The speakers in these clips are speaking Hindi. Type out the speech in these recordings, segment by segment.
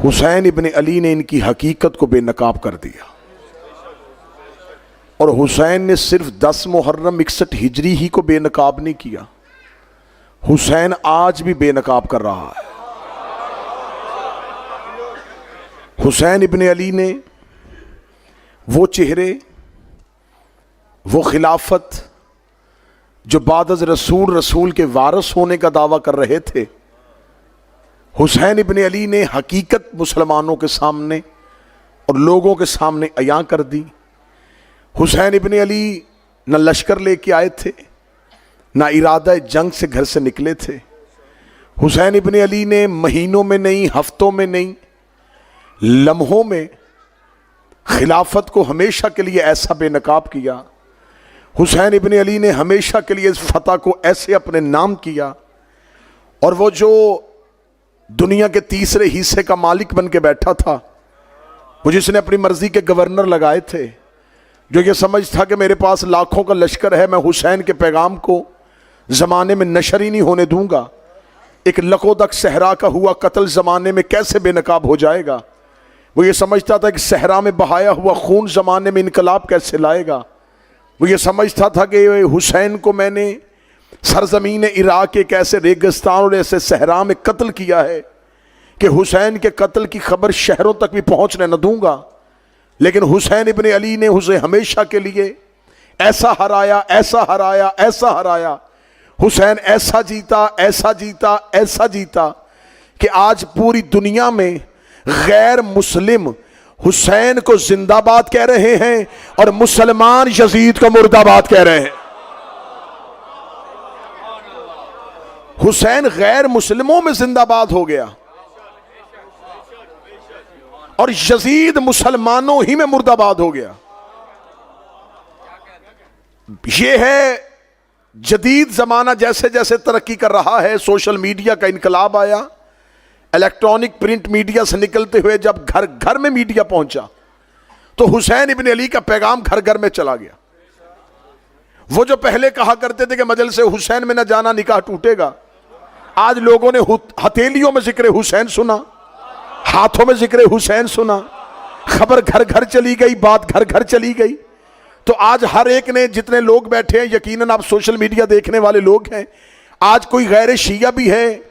हुसैन इब्ने अली ने इनकी हकीकत को बेनकाब कर दिया। और हुसैन ने सिर्फ 10 मुहर्रम 61 हिजरी ही को बेनकाब नहीं किया, हुसैन आज भी बेनकाब कर रहा है। हुसैन इब्ने अली ने वो चेहरे, वो खिलाफत जो बादज़ रसूल रसूल के वारिस होने का दावा कर रहे थे, हुसैन इब्ने अली ने हकीकत मुसलमानों के सामने और लोगों के सामने अयां कर दी। हुसैन इब्ने अली न लश्कर लेके आए थे, ना इरादा जंग से घर से निकले थे। हुसैन इब्ने अली ने महीनों में नहीं, हफ्तों में नहीं, लम्हों में खिलाफत को हमेशा के लिए ऐसा बेनकाब किया। हुसैन इब्ने अली ने हमेशा के लिए इस फतह को ऐसे अपने नाम किया। और वो जो दुनिया के तीसरे हिस्से का मालिक बन के बैठा था, वो जिसने अपनी मर्जी के गवर्नर लगाए थे, जो ये समझ था कि मेरे पास लाखों का लश्कर है, मैं हुसैन के पैगाम को ज़माने में नशर ही नहीं होने दूंगा, एक लकोदक सहरा का हुआ कत्ल ज़माने में कैसे बेनकाब हो जाएगा। वो ये समझता था कि सहरा में बहाया हुआ खून ज़माने में इनकलाब कैसे लाएगा। वो ये समझता था कि हुसैन को मैंने सरजमीन इराक के एक ऐसे रेगिस्तान और ऐसे सहरा में कत्ल किया है कि हुसैन के कत्ल की खबर शहरों तक भी पहुँचने न दूंगा। लेकिन हुसैन इब्ने अली ने उसे हमेशा के लिए ऐसा हराया, ऐसा हराया, ऐसा हराया। हुसैन ऐसा जीता, ऐसा जीता, ऐसा जीता कि आज पूरी दुनिया में गैर मुस्लिम हुसैन को जिंदाबाद कह रहे हैं और मुसलमान यजीद को मुर्दाबाद कह रहे हैं। हुसैन गैर मुस्लिमों में जिंदाबाद हो गया और यजीद मुसलमानों ही में मुर्दाबाद हो गया। यह है जदीद जमाना। जैसे जैसे तरक्की कर रहा है, सोशल मीडिया का इनकलाब आया, इलेक्ट्रॉनिक प्रिंट मीडिया से निकलते हुए जब घर घर में मीडिया पहुंचा तो हुसैन इब्ने अली का पैगाम घर घर में चला गया। वो जो पहले कहा करते थे कि मजलिस हुसैन में न जाना निकाह टूटेगा, आज लोगों ने हथेलियों में जिक्र हुसैन सुना, हाथों में जिक्र हुसैन सुना, खबर घर घर चली गई, बात घर घर चली गई। तो आज हर एक ने, जितने लोग बैठे हैं, यकीनन आप सोशल मीडिया देखने वाले लोग हैं, आज कोई गैर शिया भी है,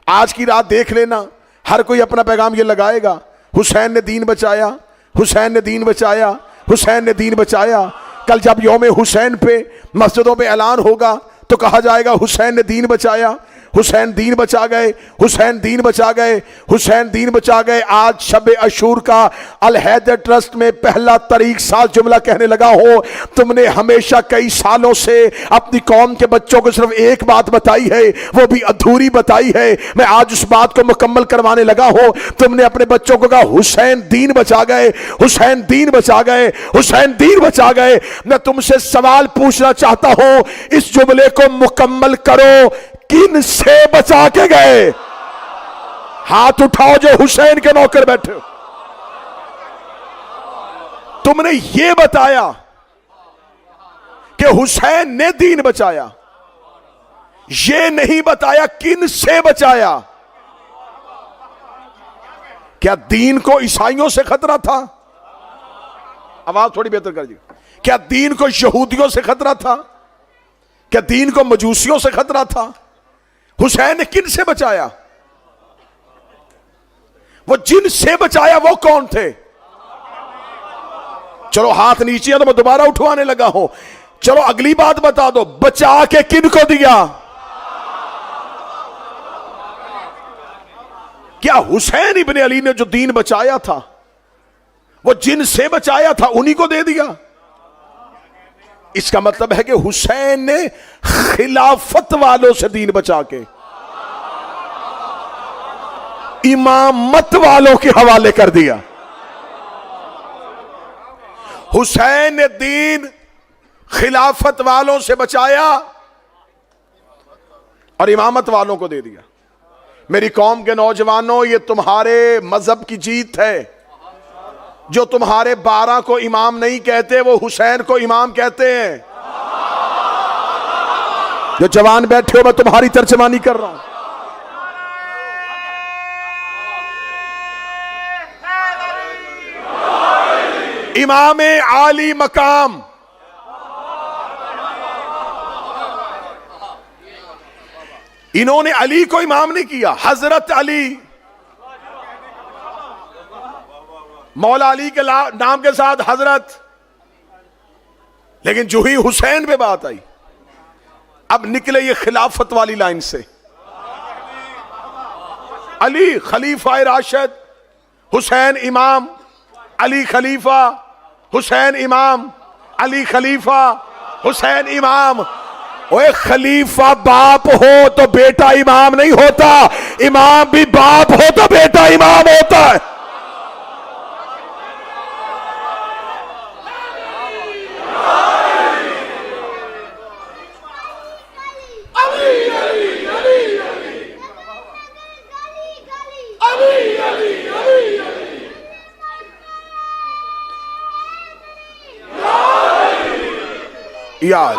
आज की रात देख लेना, हर कोई अपना पैगाम ये लगाएगा, हुसैन ने दीन बचाया, हुसैन ने दीन बचाया, हुसैन ने दीन बचाया। कल जब यौम हुसैन पे मस्जिदों पे ऐलान होगा तो कहा जाएगा हुसैन ने दीन बचाया, हुसैन दीन बचा गए, हुसैन दीन बचा गए, हुसैन दीन बचा गए। आज शब अशूर का अल हैदर ट्रस्ट में पहला तारीख साल जुमला कहने लगा हो, तुमने हमेशा कई सालों से अपनी कौम के बच्चों को सिर्फ एक बात बताई है, वो भी अधूरी बताई है। मैं आज उस बात को मुकम्मल करवाने लगा हो। तुमने अपने बच्चों को कहा हुसैन दीन बचा गए, हुसैन दीन बचा गए, हुसैन दीन बचा गए। मैं तुमसे सवाल पूछना चाहता हूं, इस जुमले को मुकम्मल करो, किन से बचा के गए? हाथ उठाओ जो हुसैन के नौकर बैठे हो। तुमने ये बताया कि हुसैन ने दीन बचाया, ये नहीं बताया किन से बचाया। क्या दीन को ईसाइयों से खतरा था? आवाज थोड़ी बेहतर कर दीजिए। क्या दीन को यहूदियों से खतरा था? क्या दीन को मजूसियों से खतरा था? हुसैन ने किन से बचाया? वो जिन से बचाया वो कौन थे? चलो हाथ नीचे है तो मैं दोबारा उठवाने लगा हूं। चलो अगली बात बता दो, बचा के किन को दिया? क्या हुसैन इब्ने अली ने जो दीन बचाया था वो जिन से बचाया था उन्हीं को दे दिया? इसका मतलब है कि हुसैन ने खिलाफत वालों से दीन बचा के इमामत वालों के हवाले कर दिया। हुसैन ने दीन खिलाफत वालों से बचाया और इमामत वालों को दे दिया। मेरी कौम के नौजवानों, ये तुम्हारे मजहब की जीत है। जो तुम्हारे 12 को इमाम नहीं कहते वो हुसैन को इमाम कहते हैं। जो जवान बैठे हो, मैं तुम्हारी तर्जमानी कर रहा हूं। इमाम आली मकाम, इन्होंने अली को इमाम नहीं किया, हजरत अली, मौला अली के नाम के साथ हजरत। लेकिन जो ही हुसैन पे बात आई, अब निकले ये खिलाफत वाली लाइन से। अली खलीफा राशिद, हुसैन इमाम, अली खलीफा, हुसैन इमाम, अली खलीफा, हुसैन इमाम। ओए खलीफा बाप हो तो बेटा इमाम नहीं होता, इमाम भी बाप हो तो बेटा इमाम होता है। यार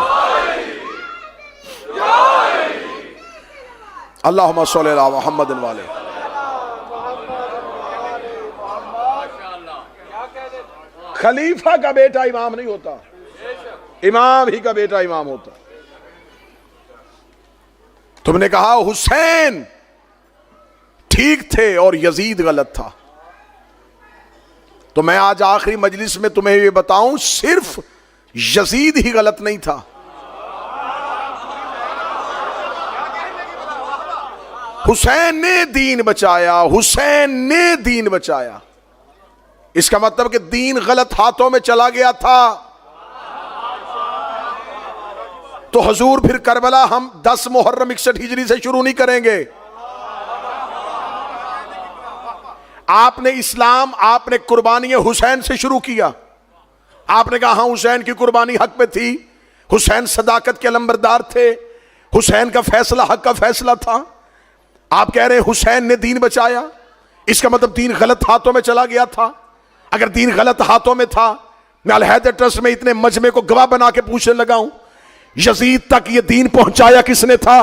अल्लाहुम्मा सल्ली अला मुहम्मद वाले। खलीफा का बेटा इमाम नहीं होता, इमाम ही का बेटा इमाम होता। तुमने कहा हुसैन ठीक थे और यजीद गलत था, तो मैं आज आखिरी मजलिस में तुम्हें ये बताऊं, सिर्फ यजीद ही गलत नहीं था। हुसैन ने दीन बचाया, हुसैन ने दीन बचाया। इसका मतलब कि दीन गलत हाथों में चला गया था, तो हुजूर फिर करबला हम 10 मुहर्रम 61 हिजरी से शुरू नहीं करेंगे। आपने इस्लाम, आपने कुर्बानी हुसैन से शुरू किया। आपने कहा हाँ हुसैन की कुर्बानी हक पे थी, हुसैन सदाकत के लंबरदार थे, हुसैन का फैसला हक का फैसला था। आप कह रहे हैं हुसैन ने दीन बचाया, इसका मतलब दीन गलत हाथों में चला गया था। अगर दीन गलत हाथों में था, मैं अल हैदर ट्रस्ट में इतने मजमे को गवाह बना के पूछने लगा हूं, यजीद तक ये दीन पहुंचाया किसने था?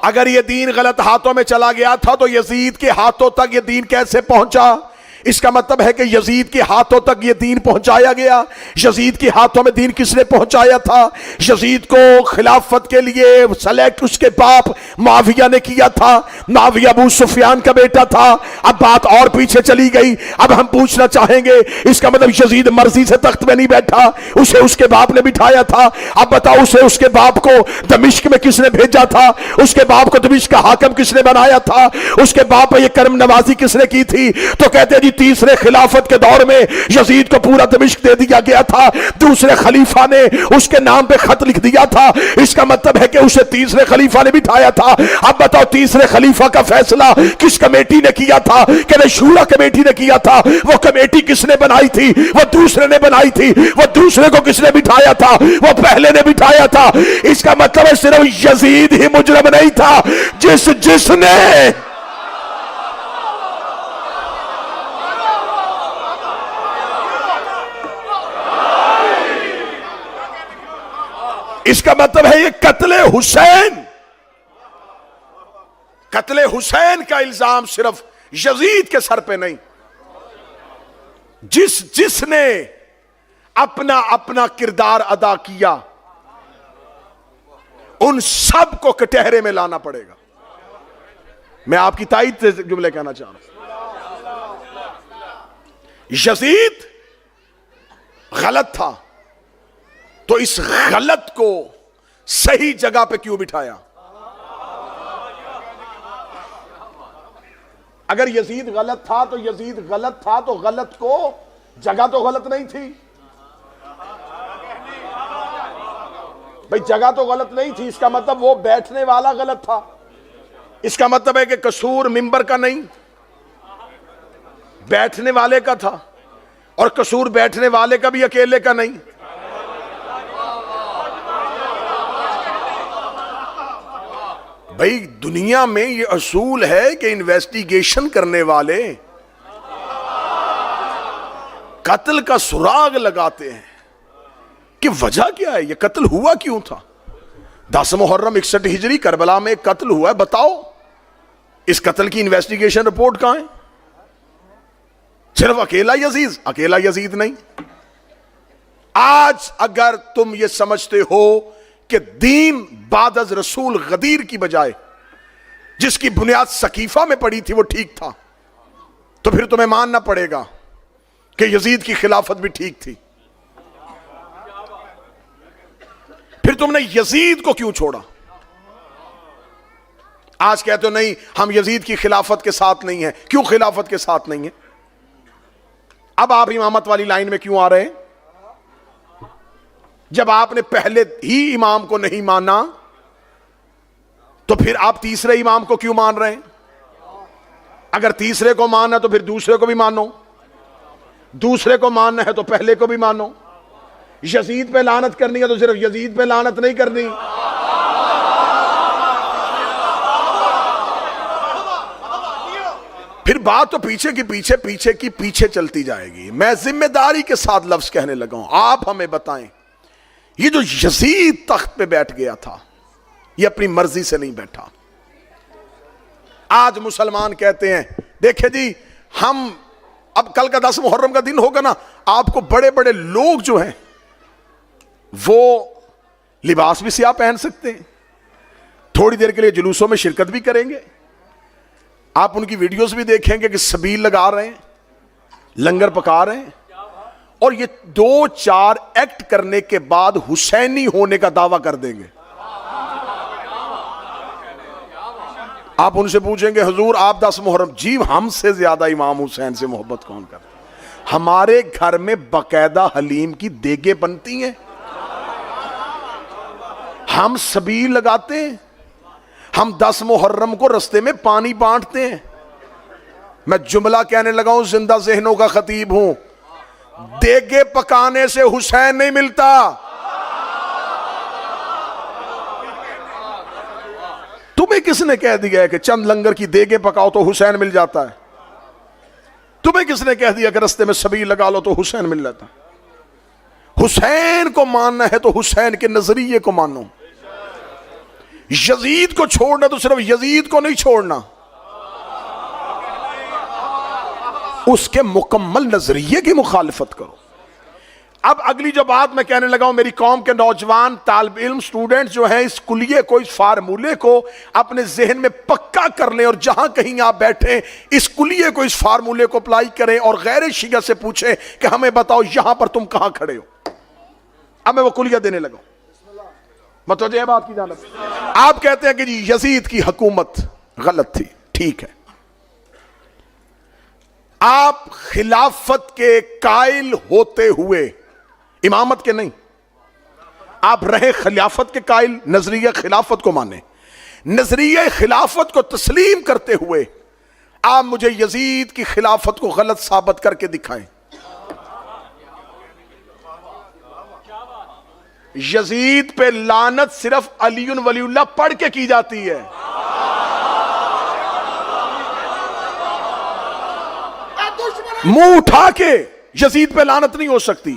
अगर ये दीन गलत हाथों में चला गया था तो यजीद के हाथों तक ये दीन कैसे पहुंचा? इसका मतलब है कि यजीद के हाथों तक ये दीन पहुंचाया गया। यजीद के हाथों में दीन किसने पहुंचाया था? यजीद को खिलाफत के लिए सेलेक्ट उसके बाप मुआविया ने किया था। मुआविया अबू सुफियान का बेटा था। अब बात और पीछे चली गई। अब हम पूछना चाहेंगे, इसका मतलब यजीद मर्जी से तख्त में नहीं बैठा, उसे उसके बाप ने बिठाया था। अब बताओ, उसे उसके बाप को दमिश्क में किसने भेजा था? उसके बाप को दमिश्क का हाकिम किसने बनाया था? उसके बाप पर यह कर्म नवाजी किसने की थी? तो कहते जी तीसरे खिलाफत के दौर में यजीद को पूरा दमिश्क दे दिया गया था। दूसरे खलीफा ने उसके नाम पे खत लिख दिया था। इसका मतलब है कि उसे तीसरे खलीफा ने बिठाया था। अब बताओ, तीसरे खलीफा का फैसला किस कमेटी ने किया था? कि शूरा कमेटी ने किया था। वो कमेटी किसने बनाई थी? वो दूसरे ने बनाई थी। वो दूसरे को किसने बिठाया था? वो पहले ने बिठाया था। इसका मतलब है सिर्फ यजीद ही मुजरम नहीं था, जिसने इसका मतलब है ये कत्ले हुसैन का इल्जाम सिर्फ यजीद के सर पे नहीं, जिसने अपना अपना किरदार अदा किया, उन सब को कटहरे में लाना पड़ेगा। मैं आपकी ताईद से जुमले कहना चाह रहा हूं। यजीद गलत था, तो इस गलत को सही जगह पे क्यों बिठाया? अगर यजीद गलत था तो यजीद गलत था, तो गलत को जगह तो गलत नहीं थी भाई, जगह तो गलत नहीं थी। इसका मतलब वो बैठने वाला गलत था। इसका मतलब है कि कसूर मिंबर का नहीं, बैठने वाले का था, और कसूर बैठने वाले का भी अकेले का नहीं। भाई दुनिया में ये असूल है कि इन्वेस्टिगेशन करने वाले कत्ल का सुराग लगाते हैं कि वजह क्या है, ये कत्ल हुआ क्यों था। 10 मुहर्रम 61 हिजरी करबला में कत्ल हुआ है, बताओ इस कत्ल की इन्वेस्टिगेशन रिपोर्ट कहां है? सिर्फ अकेला यजीद? अकेला यजीद नहीं। आज अगर तुम ये समझते हो कि दीन बादज रसूल गदीर की बजाय जिसकी बुनियाद सकीफा में पड़ी थी वो ठीक था, तो फिर तुम्हें मानना पड़ेगा कि यजीद की खिलाफत भी ठीक थी। फिर तुमने यजीद को क्यों छोड़ा? आज कहते हो नहीं हम यजीद की खिलाफत के साथ नहीं है। क्यों खिलाफत के साथ नहीं है? अब आप इमामत वाली लाइन में क्यों आ रहे हैं? जब आपने पहले ही इमाम को नहीं माना तो फिर आप तीसरे इमाम को क्यों मान रहे हैं? अगर तीसरे को मानना तो फिर दूसरे को भी मानो, दूसरे को मानना है तो पहले को भी मानो। यजीद पे लानत करनी है तो सिर्फ यजीद पे लानत नहीं करनी। फिर बात तो पीछे की पीछे चलती जाएगी। मैं जिम्मेदारी के साथ लफ्ज कहने लगा हूं। आप हमें बताएं, ये जो यजीद तख्त पे बैठ गया था ये अपनी मर्जी से नहीं बैठा। आज मुसलमान कहते हैं देखे जी हम अब कल का 10 मुहर्रम का दिन होगा ना, आपको बड़े बड़े लोग जो हैं वो लिबास भी सियाह पहन सकते हैं, थोड़ी देर के लिए जुलूसों में शिरकत भी करेंगे। आप उनकी वीडियोस भी देखेंगे कि सबील लगा रहे हैं, लंगर पका रहे हैं, और ये 2-4 एक्ट करने के बाद हुसैनी होने का दावा कर देंगे। आप उनसे पूछेंगे हुजूर आप 10 मुहर्रम, जी हमसे ज्यादा इमाम हुसैन से मोहब्बत कौन करता? हमारे घर में बकायदा हलीम की देगे बनती हैं, हम सबील लगाते हैं, हम 10 मुहर्रम को रस्ते में पानी बांटते हैं। मैं जुमला कहने लगा हूं, जिंदा ज़हनों का खतीब हूं, देगे पकाने से हुसैन नहीं मिलता। तुम्हें किसने कह दिया है कि चंद लंगर की देगे पकाओ तो हुसैन मिल जाता है? तुम्हें किसने कह दिया कि रस्ते में सबील लगा लो तो हुसैन मिल जाता? हुसैन को मानना है तो हुसैन के नजरिए को मानो। यजीद को छोड़ना तो सिर्फ यजीद को नहीं छोड़ना, उसके मुकम्मल नजरिए की मुखालिफत करो। अब अगली जो बात मैं कहने लगा हूं, मेरी कौम के नौजवान तालिब इल्म स्टूडेंट्स जो हैं इस कुलिये को, इस फार्मूले को अपने जहन में पक्का कर लें, और जहां कहीं आप बैठे इस कुलिये को, इस फार्मूले को अप्लाई करें और गैर शिया से पूछें कि हमें बताओ यहां पर तुम कहां खड़े हो। अब मैं वो कुलिया देने लगा, मतलब ये बात की जानब। आप कहते हैं कि जी यजीद की हुकूमत गलत थी, ठीक है। आप खिलाफत के कायल होते हुए, इमामत के नहीं, आप रहे खिलाफत के कायल, नजरिया खिलाफत को माने, नजरिया खिलाफत को तस्लीम करते हुए आप मुझे यजीद की खिलाफत को गलत साबित करके दिखाएं। यजीद पे लानत सिर्फ अलीउन वलीउल्लाह पढ़ के की जाती है। मुंह उठा के यजीद पे लानत नहीं हो सकती।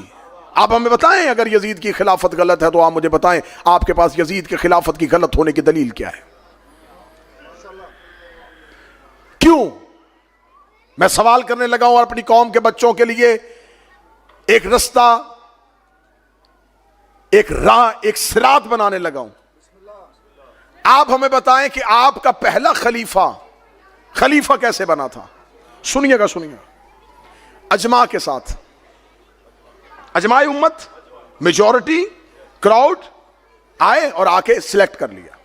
आप हमें बताएं अगर यजीद की खिलाफत गलत है तो आप मुझे बताएं आपके पास यजीद की खिलाफत की गलत होने की दलील क्या है? क्यों? मैं सवाल करने लगा हूं और अपनी कौम के बच्चों के लिए एक रास्ता, एक राह, एक सिरात बनाने लगा हूं। आप हमें बताएं कि आपका पहला खलीफा कैसे बना था? सुनिएगा, अजमा के साथ, अजमाए उम्मत, मेजॉरिटी क्राउड आए और आके सिलेक्ट कर लिया।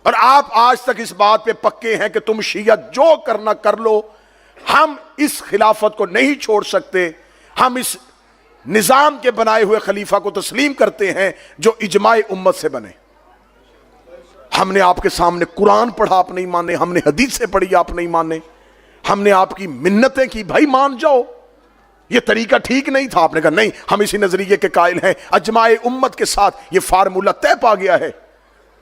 और आप आज तक इस बात पे पक्के हैं कि तुम शिया जो करना कर लो, हम इस खिलाफत को नहीं छोड़ सकते, हम इस निजाम के बनाए हुए खलीफा को तस्लीम करते हैं जो इजमाए उम्मत से बने। हमने आपके सामने कुरान पढ़ा, आप नहीं माने, हमने हदीसें पढ़ी, आप नहीं माने, हमने आपकी मिन्नतें की, भाई मान जाओ ये तरीका ठीक नहीं था, आपने कहा नहीं हम इसी नजरिए के कायल हैं। अजमाए उम्मत के साथ ये फार्मूला तय पा गया है,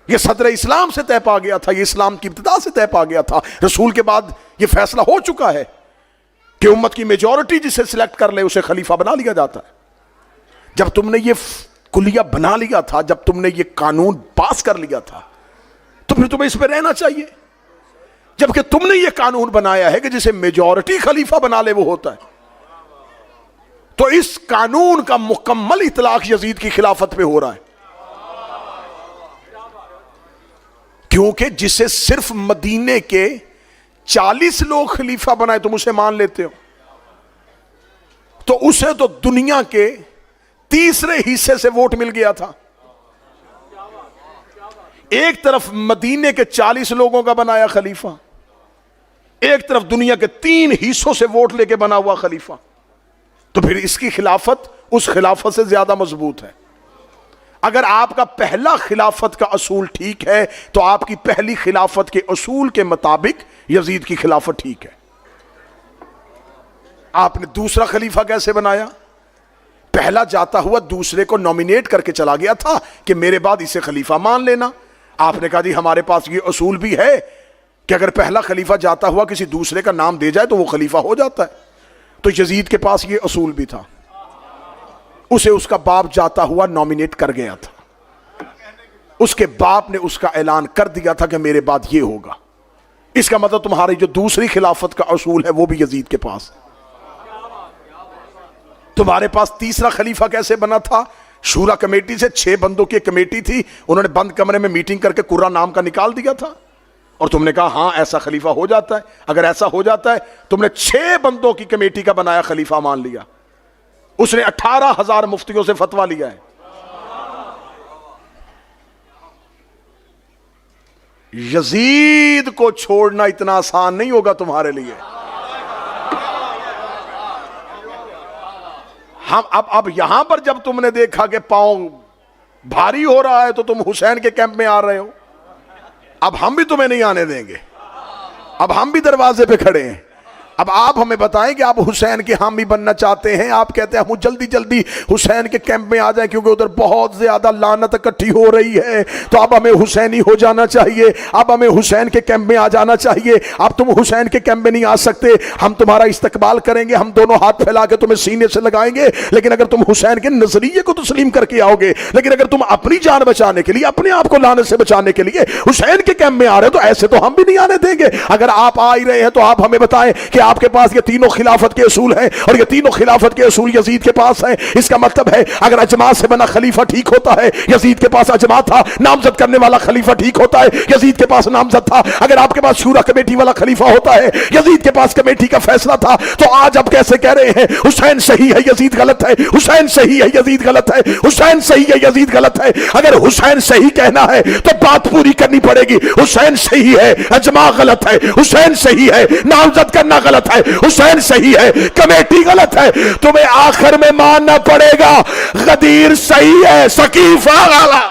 ये सदर इस्लाम से तय पा गया था, ये इस्लाम की इब्तिदा से तय पा गया था, रसूल के बाद ये फैसला हो चुका है कि उम्मत की मेजॉरिटी जिसे सिलेक्ट कर ले उसे खलीफा बना लिया जाता है। जब तुमने ये कुलिया बना लिया था, जब तुमने ये कानून पास कर लिया था, तो फिर तुम्हें इस पर रहना चाहिए। जबकि तुमने ये कानून बनाया है कि जिसे मेजॉरिटी खलीफा बना ले वो होता है। तो इस कानून का मुकम्मल इतलाक यजीद की खिलाफत पे हो रहा है, क्योंकि जिसे सिर्फ मदीने के 40 लोग खलीफा बनाए तुम उसे मान लेते हो, तो उसे तो दुनिया के तीसरे हिस्से से वोट मिल गया था। एक तरफ मदीने के 40 लोगों का बनाया खलीफा, एक तरफ दुनिया के 3 हिस्सों से वोट लेके बना हुआ खलीफा, तो फिर इसकी खिलाफत उस खिलाफत से ज्यादा मजबूत है। अगर आपका पहला खिलाफत का असूल ठीक है तो आपकी पहली खिलाफत के असूल के मुताबिक यजीद की खिलाफत ठीक है। आपने दूसरा खलीफा कैसे बनाया? पहला जाता हुआ दूसरे को नॉमिनेट करके चला गया था कि मेरे बाद इसे खलीफा मान लेना। आपने कहा जी हमारे पास ये असूल भी है कि अगर पहला खलीफा जाता हुआ किसी दूसरे का नाम दे जाए तो वो खलीफा हो जाता है। तो यजीद के पास ये असूल भी था, उसे उसका बाप जाता हुआ नॉमिनेट कर गया था, उसके बाप ने उसका ऐलान कर दिया था कि मेरे बाद ये होगा। इसका मतलब तुम्हारी जो दूसरी खिलाफत का असूल है वो भी यजीद के पास है। तुम्हारे पास तीसरा खलीफा कैसे बना था? शूरा कमेटी से 6 बंदों की कमेटी थी, उन्होंने बंद कमरे में मीटिंग करके कुर्रा नाम का निकाल दिया था और तुमने कहा हां ऐसा खलीफा हो जाता है। अगर ऐसा हो जाता है, तुमने 6 बंदों की कमेटी का बनाया खलीफा मान लिया, उसने 18,000 मुफ्तियों से फतवा लिया है। यजीद को छोड़ना इतना आसान नहीं होगा तुम्हारे लिए। हम अब यहां पर जब तुमने देखा कि पांव भारी हो रहा है तो तुम हुसैन के कैंप में आ रहे हो। अब हम भी तुम्हें नहीं आने देंगे, अब हम भी दरवाजे पे खड़े हैं। अब आप हमें बताएं कि आप हुसैन के हामी बनना चाहते हैं। आप कहते हैं हम जल्दी जल्दी हुसैन के कैंप में आ जाएं क्योंकि उधर बहुत ज्यादा लानत इकट्ठी हो रही है, तो अब हमें हुसैनी हो जाना चाहिए, अब हमें हुसैन के कैंप में आ जाना चाहिए। अब तुम हुसैन के कैंप में नहीं आ सकते, हम तुम्हारा इस्तकबाल करेंगे, हम दोनों हाथ फैला के तुम्हें सीने से लगाएंगे, लेकिन अगर तुम हुसैन के नजरिए को तस्लीम करके आओगे, लेकिन अगर तुम अपनी जान बचाने के लिए, अपने आप को लाने से बचाने के लिए हुसैन के कैंप में आ रहे हो तो ऐसे तो हम भी नहीं आने देंगे। अगर आप आ ही रहे हैं तो आप हमें बताएं कि आपके पास ये तीनों खिलाफत के असूल हैं और ये तीनों खिलाफत के असूल यजीद के पास हैं। इसका मतलब है अगर अजमा से बना खलीफा ठीक होता है, यजीद के पास अजमा था, नामजद करने वाला खलीफा ठीक होता है, यजीद के पास नामजद था। अगर आपके पास शूरा कमेटी वाला खलीफा होता है, यजीद के पास कमेटी का फैसला था, तो आज आप कैसे कह रहे हैं हुसैन सही है यजीद गलत है, हुसैन सही है यजीद गलत है, हुसैन सही है यजीद गलत है? अगर हुसैन सही कहना है तो बात पूरी करनी पड़ेगी। हुसैन सही है, अजमा गलत है, हुसैन सही है, नामजद करना गलत है, हुसैन सही है, कमेटी गलत है, तुम्हें आखिर में मानना पड़ेगा गदीर सही है, सकीफा वाला